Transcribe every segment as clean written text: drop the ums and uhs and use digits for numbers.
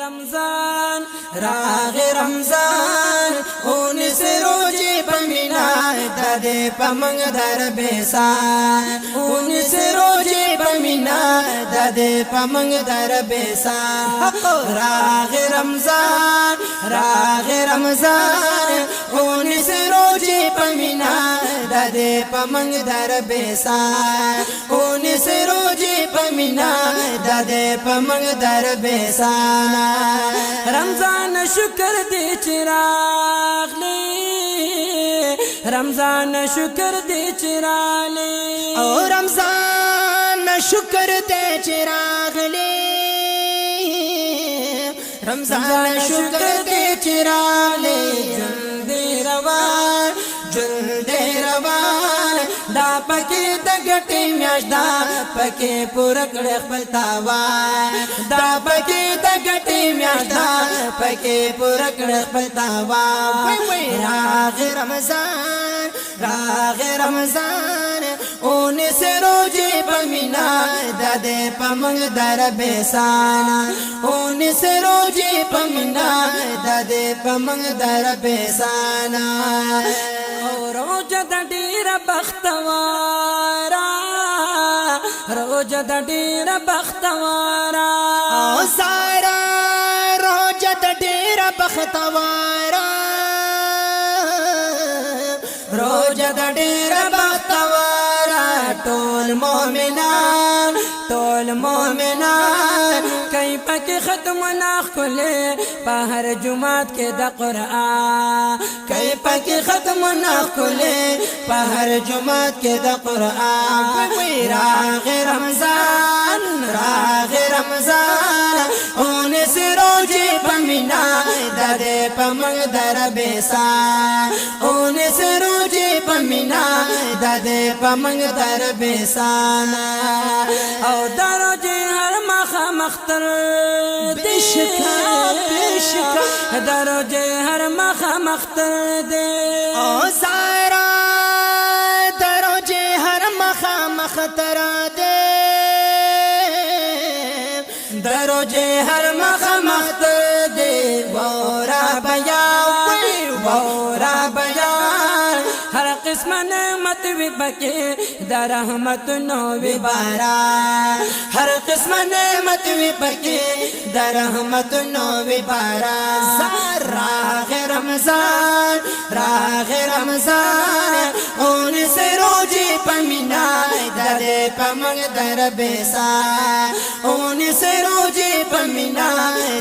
رمضان راغ رمضان اون سروجی پمینا دادے پمنگ در بیسان اون سروجی پمینا دادے پمنگ در بیسان راغ رمضان اون سروجی پمینا دادے پمنگ در بیسان اون سروجی پمینا دادے پمنگ در بیسان رمضان شکر دی چراغ لی رمضان شکر دی چراغ لی او رمضان شکر دی چراغ لی رمضان شکر دی چراغ لی جلد روان دا پکی دا گٹی میاش دا پکی پورکڑ خپل تاوان دا پکی دا گٹی میاش دا پکی پورکڑ خپل تاوان راغ رمضان اون سروجی پمینا دادے پمنگ در بیسان اون سروجی پمینا دادے پمنگ در بیسان روجہ دا ڈیر بختوارا روجہ دا ڈیر بختوارا سارا روجہ دا ڈیر بختوارا روجہ دا ڈیر بختوارا ٹول مومنان کئی پکی ختم ناخ کلے پہر جماعت کے دا قرآن کئی پکی ختم ناخ کلے پہر جماعت کے دا قرآن راغ رمضان اون سروجی پمینا دادے پمنگ در بیسان اون سروجی پمینا دادے پمنگ در بیسان او دروجی ہر مختر دے دروجی ہر مختر دے او سارا دروجی ہر مختر دے دروجی ہر مختر دے بورا بیان ہر قسم نعمت بھی بکے در رحمت نو بھی بارا ہر قسم نعمت بھی بکے در رحمت نو بھی بارا راغ رمضان اون سروجی پمینا دادے پمنگ در بیسان اون سروجی پمینا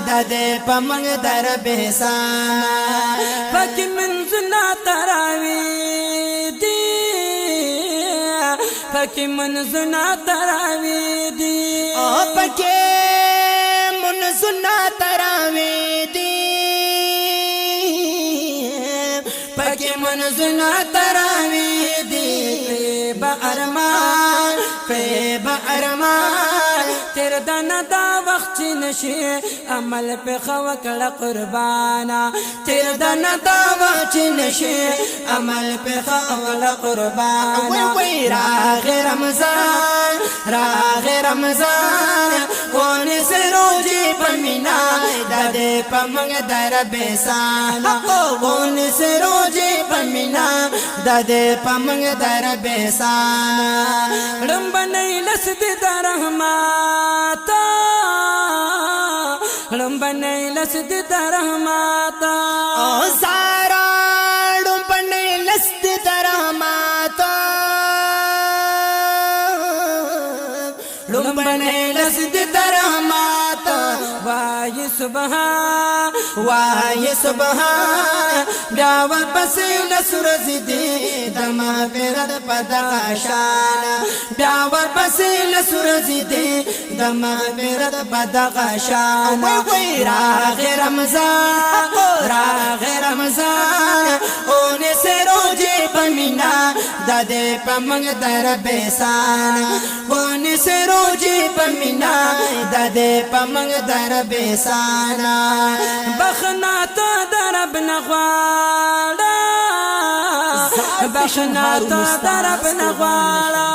دادے پمنگ در بیسان پکی منزنا تراوی دی پکی منزنا تراوی دی پکی منزنا تراوی دی پکی منزنا تراوی دی فیب ارمان تیر دانا دا وقت چی نشی عمل پہ خوکڑ قربانا تیر دانا دا وقت چی نشی عمل پہ خوکڑ قربانا راغ رمضان اون سروجی پمینا دادے پمنگ در بیسان اون سروجی پمینا دادے پمنگ در بیسان رمبنی لسد در رحماتا رمبنی لسد در رحماتا او سارا رمبنی لسد در رحماتا رمبنی لسد در رحماتا وای سبحان بیاور پسی لسرز دی دما پیرد پدا شان بیاور پسی لسرز دی دما پیرد پدا شان راغ رمضان اون سروجی پمینا دادے پمنگ در بیسان اون سروجی پمینا دادے پمنگ در بیسان بخنا تو درب نغوالا بخنا تو درب نغوالا